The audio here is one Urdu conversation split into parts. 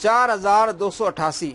4288,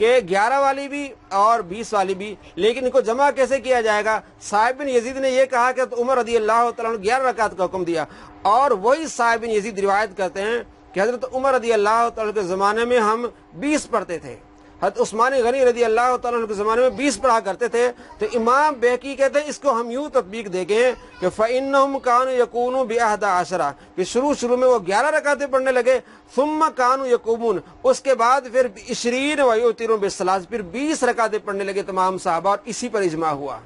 کہ 11 والی بھی اور 20 والی بھی، لیکن ان کو جمع کیسے کیا جائے گا؟ صاحب بن یزید نے یہ کہا کہ عمر رضی اللہ تعالیٰ عنہ 11 رکعت کا حکم دیا، اور وہی صاحب بن یزید روایت کرتے ہیں کہ حضرت عمر رضی اللہ تعالیٰ کے زمانے میں ہم 20 پڑھتے تھے، حضرت عثمان غنی رضی اللہ تعالیٰ عنہ کے زمانے میں 20 پڑھا کرتے تھے۔ تو امام بیہقی کہتے ہیں اس کو ہم یوں تطبیق دیں گے کہ فَإِنَّهُمْ كَانُوا يَكُونُوا ب11 کہ شروع میں وہ 11 رکعتیں پڑھنے لگے، ثُمَّ كَانُوا يَقُومُونَ اس کے بعد پھر 20 وَيُوتِرُونَ بِالثَّلَاثِ پھر 20 رکعتیں پڑھنے لگے تمام صحابہ، اور اسی پر اجماع ہوا۔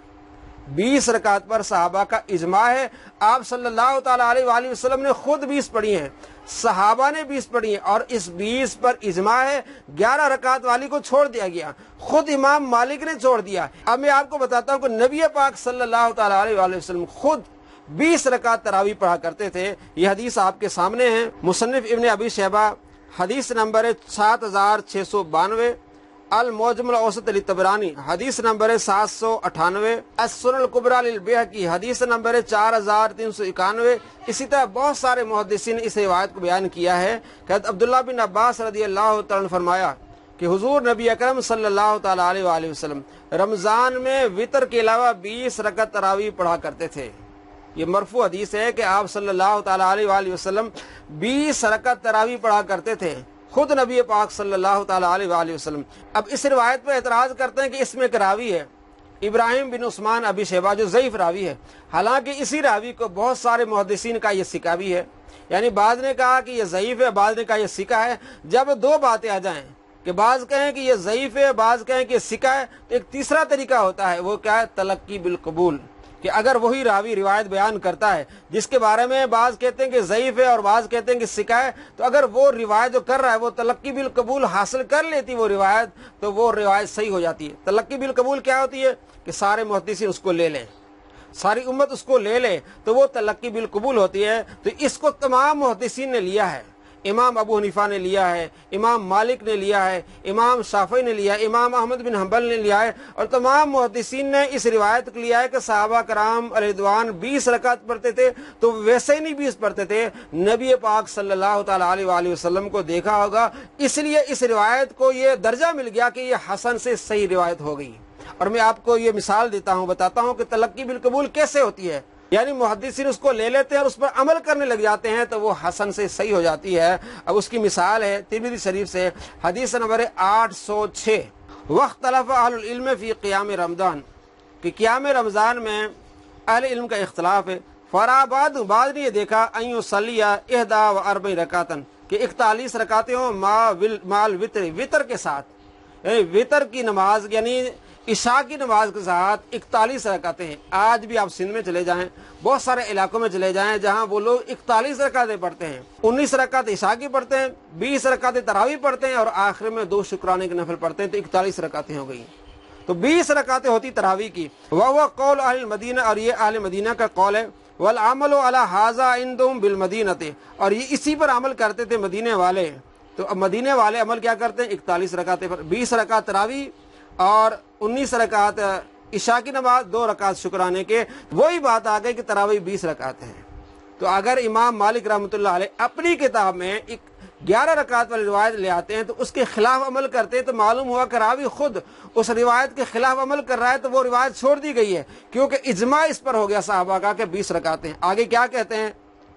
20 رکعت پر صحابہ کا اجماع ہے۔ آپ صلی اللہ تعالیٰ علیہ وآلہ وسلم نے خود 20 پڑھی ہیں، صحابہ نے 20 پڑھی ہیں، اور اس 20 پر اجماع ہے۔ 11 رکعت والی کو چھوڑ دیا گیا، خود امام مالک نے چھوڑ دیا۔ اب میں آپ کو بتاتا ہوں کہ نبی پاک صلی اللہ تعالیٰ علیہ وآلہ وسلم خود 20 رکعت تراویح پڑھا کرتے تھے۔ یہ حدیث آپ کے سامنے ہے، مصنف ابن ابی شیبہ، حدیث نمبر 7692، المعجم الاوسط للطبرانی حدیث نمبر 798، السنن الکبریٰ للبیہقی حدیث نمبر 4391۔ اسی طرح بہت سارے محدثین نے اس روایت کو بیان کیا ہے کہ حضرت عبداللہ بن عباس رضی اللہ تعالیٰ عنہ فرمایا کہ حضور نبی اکرم صلی اللہ تعالیٰ علیہ وآلہ وسلم رمضان میں وطر کے علاوہ 20 رکعت تراویح پڑھا کرتے تھے۔ یہ مرفوع حدیث ہے کہ آپ صلی اللہ تعالیٰ علیہ وآلہ وسلم 20 رکعت تراویح پڑھا کرتے تھے، خود نبی پاک صلی اللہ تعالیٰ علیہ وآلہ وسلم۔ اب اس روایت پر اعتراض کرتے ہیں کہ اس میں ایک راوی ہے ابراہیم بن عثمان ابی شیبہ جو ضعیف راوی ہے، حالانکہ اسی راوی کو بہت سارے محدثین کا یہ ثقہ بھی ہے، یعنی بعض نے کہا کہ یہ ضعیف ہے، بعض نے کہا یہ ثقہ ہے۔ جب دو باتیں آ جائیں کہ بعض کہیں کہ یہ ضعیف ہے، بعض کہیں کہ یہ ثقہ ہے، تو ایک تیسرا طریقہ ہوتا ہے، وہ کیا ہے؟ تلقی بالقبول، کہ اگر وہی راوی روایت بیان کرتا ہے جس کے بارے میں بعض کہتے ہیں کہ ضعیف ہے اور بعض کہتے ہیں کہ ثقہ ہے، تو اگر وہ روایت جو کر رہا ہے وہ تلقی بالقبول حاصل کر لیتی وہ روایت، تو وہ روایت صحیح ہو جاتی ہے۔ تلقی بالقبول کیا ہوتی ہے؟ کہ سارے محدثین اس کو لے لیں، ساری امت اس کو لے لے، تو وہ تلقی بالقبول ہوتی ہے۔ تو اس کو تمام محدثین نے لیا ہے، امام ابو حنیفہ نے لیا ہے، امام مالک نے لیا ہے، امام شافعی نے لیا ہے، امام احمد بن حنبل نے لیا ہے، اور تمام محدثین نے اس روایت کو لیا ہے کہ صحابہ کرام علیہ رضوان 20 رکعت پڑھتے تھے، تو ویسے ہی نہیں 20 پڑھتے تھے، نبی پاک صلی اللہ تعالیٰ علیہ وآلہ وسلم کو دیکھا ہوگا، اس لیے اس روایت کو یہ درجہ مل گیا کہ یہ حسن سے صحیح روایت ہو گئی۔ اور میں آپ کو یہ مثال دیتا ہوں، بتاتا ہوں کہ تلقی بالقبول کیسے ہوتی ہے، یعنی محدثین اس کو لے لیتے ہیں اور اس پر عمل کرنے لگ جاتے ہیں تو وہ حسن سے صحیح ہو جاتی ہے۔ اب اس کی مثال ہے ترمذی شریف سے حدیث نمبر 806، واختلف اہل العلم فی قیام رمضان، کہ قیام رمضان میں اہل علم کا اختلاف ہے۔ فراباد بعد نے یہ دیکھا ان یصلی 41 رکعتن، کہ 41 رکعتیں ہوں مال وطر کے ساتھ، یعنی وطر کی نماز یعنی عشاء کی نماز کے ساتھ 41 رکعتیں ہیں۔ آج بھی آپ سندھ میں چلے جائیں، بہت سارے علاقوں میں چلے جائیں جہاں وہ لوگ 41 رکعتیں پڑھتے ہیں، 19 رکعت عشاء کی پڑھتے ہیں، 20 رکعتیں تراویح پڑھتے ہیں، اور آخر میں 2 شکرانے کے نفل پڑھتے ہیں، تو 41 رکعتیں ہو گئی۔ تو 20 رکعتیں ہوتی تراویح کی۔ وَهُوَ قول اہل المدینہ، اور یہ اہل مدینہ کا قول ہے۔ وَالْعَمَلُ عَلَى هَذَا عِنْدُهُمْ بِالْمَدِينَةِ، اور یہ اسی پر عمل کرتے تھے مدینے والے۔ تو اب مدینے والے عمل کیا کرتے ہیں؟ 41 رکعتیں پر، 20 رکعت تراویح اور 19 رکعت عشاء کی نماز، 2 رکعت شکرانے کے۔ وہی بات آ گئی کہ تراویح 20 رکعت ہیں۔ تو اگر امام مالک رحمۃ اللہ علیہ اپنی کتاب میں 11 رکعت والی روایت لے آتے ہیں تو اس کے خلاف عمل کرتے ہیں، تو معلوم ہوا کہ راوی خود اس روایت کے خلاف عمل کر رہا ہے، تو وہ روایت چھوڑ دی گئی ہے، کیونکہ اجماع اس پر ہو گیا صحابہ کا کہ 20 رکعتیں۔ آگے کیا کہتے ہیں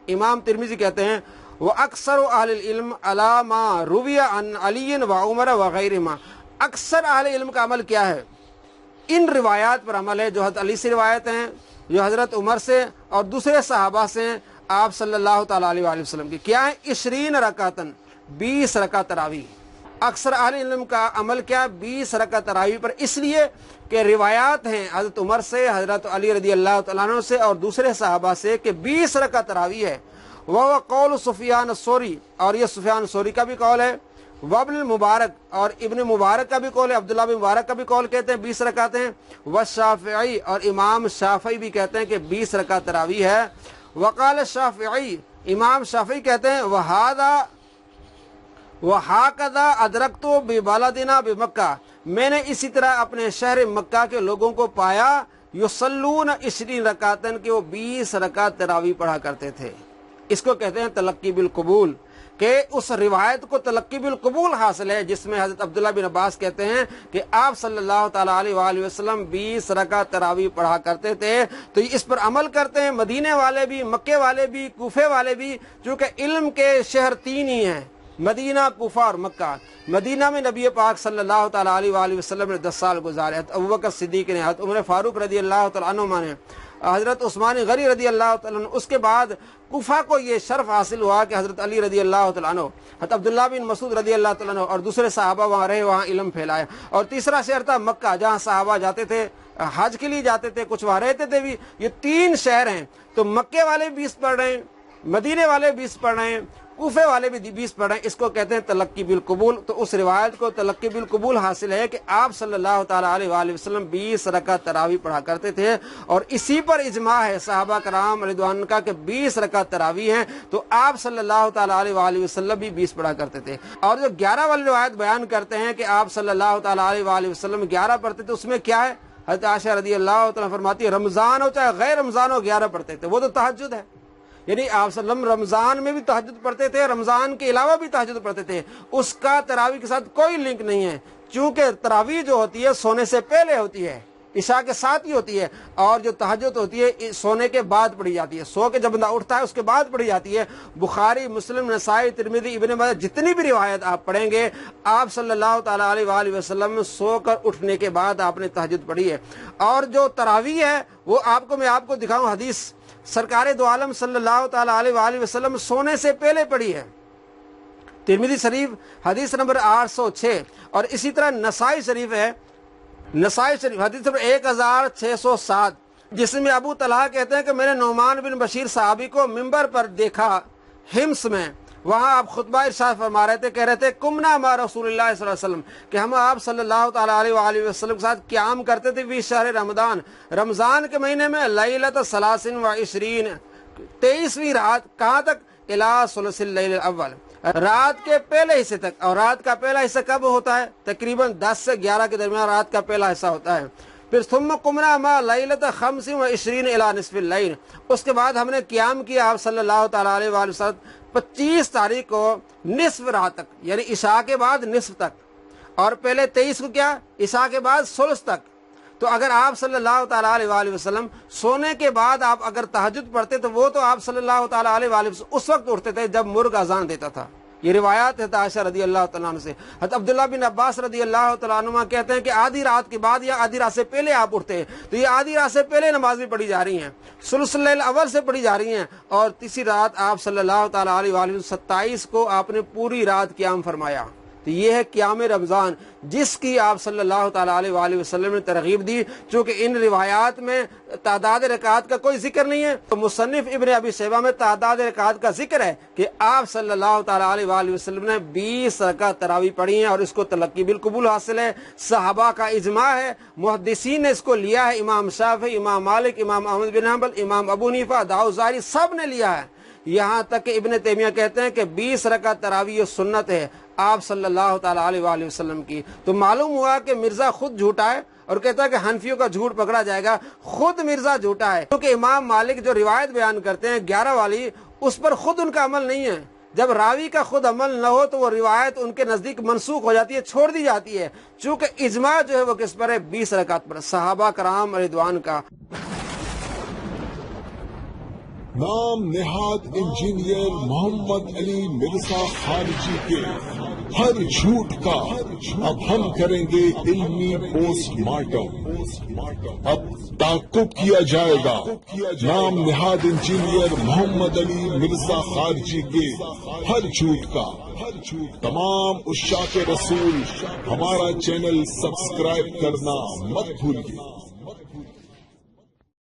امام ترمذی کہتے ہیں، وہ اکثر اہل العلم علی ما روی عن علی و عمر وغیرہما، اکثر اہل علم کا عمل کیا ہے؟ ان روایات پر عمل ہے جو حضرت علی سے روایت ہیں، جو حضرت عمر سے اور دوسرے صحابہ سے ہیں، آپ صلی اللہ تعالیٰ علیہ وآلہ وسلم کی کیا ہے؟ 20 رکعتن، 20 رکعت تراویح۔ اکثر اہل علم کا عمل کیا؟ 20 رکعت تراویح پر، اس لیے کہ روایات ہیں حضرت عمر سے، حضرت علی رضی اللہ تعالیٰ عنہ سے اور دوسرے صحابہ سے کہ 20 رکعت تراویح ہے۔ وہ قول سفیان الثوری، اور یہ سفیان الثوری کا بھی قول ہے، وابن المبارک، اور ابن مبارک کا بھی قول ہے، عبداللہ بن مبارک کا بھی قول کہتے ہیں 20 رکعتیں ہیں، والشافعی، اور امام شافعی بھی کہتے ہیں کہ 20 رکعت تراویح ہے۔ وقال الشافعی، امام شافعی کہتے ہیں وَهَكَذَا أَدْرَكْتُ بِبَلَدِنَا بِمَکہ، میں نے اسی طرح اپنے شہر مکہ کے لوگوں کو پایا، یصلون 20 رکعتن، کہ وہ 20 رکعت تراویح پڑھا کرتے تھے۔ اس کو کہتے ہیں تلقی بالقبول، کہ اس روایت کو تلقی بالقبول حاصل ہے جس میں حضرت عبداللہ بن عباس کہتے ہیں کہ آپ صلی اللہ تعالیٰ علیہ وآلہ وسلم 20 رکعت تراویح پڑھا کرتے تھے. تو اس پر عمل کرتے ہیں مدینے والے بھی، مکے والے بھی، کوفے والے بھی، چونکہ علم کے شہر 3 ہی ہیں، مدینہ، کوفہ اور مکہ. مدینہ میں نبی پاک صلی اللہ تعالیٰ علیہ وآلہ وسلم نے 10 سال گزارے. حضرت ابوبکر صدیق نے، حضرت عمر فاروق رضی اللہ تعالیٰ عنہ نے، حضرت عثمان غنی رضی اللہ تعالیٰ عنہ. اس کے بعد کوفہ کو یہ شرف حاصل ہوا کہ حضرت علی رضی اللہ تعالیٰ عنہ، حضرت عبداللہ بن مسعود رضی اللہ تعالیٰ عنہ اور دوسرے صحابہ وہاں رہے، وہاں علم پھیلایا. اور تیسرا شہر تھا مکہ، جہاں صحابہ جاتے تھے، حج کے لیے جاتے تھے، کچھ وہاں رہتے تھے بھی. یہ 3 شہر ہیں. تو مکے والے 20 پڑھ رہے ہیں، مدینے والے 20 پڑھ رہے ہیں، کوفے والے بھی 20 پڑھ رہے ہیں. اس کو کہتے ہیں تلقی بالقبول. تو اس روایت کو تلقی بالقبول حاصل ہے کہ آپ صلی اللہ تعالیٰ علیہ وآلہ وسلم 20 رکعت تراویح پڑھا کرتے تھے، اور اسی پر اجماع ہے صحابہ کرام رضوان کا کہ 20 رکعت تراویح ہیں. تو آپ صلی اللہ تعالیٰ علیہ وآلہ وسلم بھی 20 پڑھا کرتے تھے. اور جو 11 والی روایت بیان کرتے ہیں کہ آپ صلی اللہ تعالیٰ علیہ وآلہ وسلم 11 پڑھتے تھے، اس میں کیا ہے؟ حضرت عائشہ رضی اللہ تعالیٰ فرماتی ہے رمضان ہو چاہے غیر رمضان ہو 11 پڑھتے تھے. وہ تو تہجد ہے، یعنی آپ صلی اللہ علیہ وسلم رمضان میں بھی تہجد پڑھتے تھے، رمضان کے علاوہ بھی تہجد پڑھتے تھے. اس کا تراویح کے ساتھ کوئی لنک نہیں ہے، چونکہ تراویح جو ہوتی ہے سونے سے پہلے ہوتی ہے، عشاء کے ساتھ ہی ہوتی ہے، اور جو تہجد ہوتی ہے سونے کے بعد پڑھی جاتی ہے. سو کے جب بندہ اٹھتا ہے اس کے بعد پڑھی جاتی ہے. بخاری، مسلم، نسائی، ترمذی، ابن ماجہ، جتنی بھی روایت آپ پڑھیں گے، آپ صلی اللہ تعالیٰ علیہ وآلہ وسلم سو کر اٹھنے کے بعد آپ نے تہجد پڑھی ہے. اور جو تراویح ہے وہ میں آپ کو دکھاؤں حدیث، سرکار دو عالم صلی اللہ تعالیٰ علیہ وآلہ وسلم سونے سے پہلے پڑھی ہے. ترمذی شریف حدیث نمبر 806، اور اسی طرح نسائی شریف ہے، نسائی شریف حدیث نمبر 1607، جس میں ابو طلحہ کہتے ہیں کہ میں نے نعمان بن بشیر صحابی کو ممبر پر دیکھا حمص میں. وہاں آپ خطبہ ارشاد فرما رہے تھے، کہہ رہے تھے کمنا ما رسول اللہ صلی اللہ علیہ وسلم، کہ ہم آپ صلی اللہ تعالیٰ علیہ وآلہ وسلم کے ساتھ قیام کرتے تھے فی شہر رمضان، رمضان کے مہینے میں، لیلۃ 23 23ویں رات. کہاں تک؟ الی ثلث اللیل الاول، رات کے پہلے حصے تک. اور رات کا پہلا حصہ کب ہوتا ہے؟ تقریباً 10 سے 11 کے درمیان رات کا پہلا حصہ ہوتا ہے. پھر ثم قمنا ما لیلۃ 25 الی نصف اللیل، اس کے بعد ہم نے قیام کیا آپ صلی اللہ تعالیٰ علیہ وآلہ وسلم 25 تاریخ کو نصف رات تک، یعنی عشاء کے بعد نصف تک. اور پہلے 23 کو کیا؟ عشاء کے بعد ثلث تک. تو اگر آپ صلی اللہ تعالیٰ علیہ وآلہ وسلم سونے کے بعد آپ اگر تہجد پڑھتے تو وہ تو آپ صلی اللہ تعالیٰ علیہ وآلہ وسلم اس وقت اٹھتے تھے جب مرغ اذان دیتا تھا. یہ روایات ہے عائشہ رضی اللہ تعالیٰ عنہ سے. حضرت عبداللہ بن عباس رضی اللہ تعالیٰ عنہ کہتے ہیں کہ آدھی رات کے بعد یا آدھی رات سے پہلے آپ اٹھتے ہیں. تو یہ آدھی رات سے پہلے نماز بھی پڑھی جا رہی ہیں، ثلث اللیل اول سے پڑھی جا رہی ہیں. اور تیسری رات آپ صلی اللہ تعالیٰ علیہ وآلہ وسلم 27 کو آپ نے پوری رات قیام فرمایا. تو یہ ہے قیام رمضان، جس کی آپ صلی اللہ تعالیٰ علیہ وآلہ وسلم نے ترغیب دی. چونکہ ان روایات میں تعداد رکعات کا کوئی ذکر نہیں ہے، تو مصنف ابن ابی شیبہ میں تعداد رکعات کا ذکر ہے کہ آپ صلی اللہ تعالیٰ علیہ وآلہ وسلم نے 20 رکعت تراویح پڑھی ہیں، اور اس کو تلقی بالقبول حاصل ہے. صحابہ کا اجماع ہے، محدثین نے اس کو لیا ہے، امام شافعی، امام مالک، امام احمد بن حنبل، امام ابو حنیفہ، داؤد ظاہری، سب نے لیا ہے. یہاں تک کہ ابن تیمیہ کہتے ہیں کہ 20 رکعت تراویح سنت ہے آپ صلی اللہ تعالیٰ علیہ وآلہ وسلم کی. تو معلوم ہوا کہ مرزا خود جھوٹا ہے، اور کہتا ہے کہ حنفیوں کا جھوٹ پکڑا جائے گا. خود مرزا جھوٹا ہے، کیونکہ امام مالک جو روایت بیان کرتے ہیں 11 والی، اس پر خود ان کا عمل نہیں ہے. جب راوی کا خود عمل نہ ہو تو وہ روایت ان کے نزدیک منسوخ ہو جاتی ہے، چھوڑ دی جاتی ہے. چونکہ اجماع جو ہے وہ کس پر ہے؟ 20 رکعت پر، صحابہ کرام رضوان کا. نام نہاد انجینئر محمد علی مرزا خارجی کے ہر جھوٹ کا اب ہم کریں گے علمی پوسٹ مارٹم. اب تعقب کیا جائے گا نام نہاد انجینئر محمد علی مرزا خارجی کے ہر جھوٹ کا. تمام عشاق رسول ہمارا چینل سبسکرائب کرنا مت بھولیے.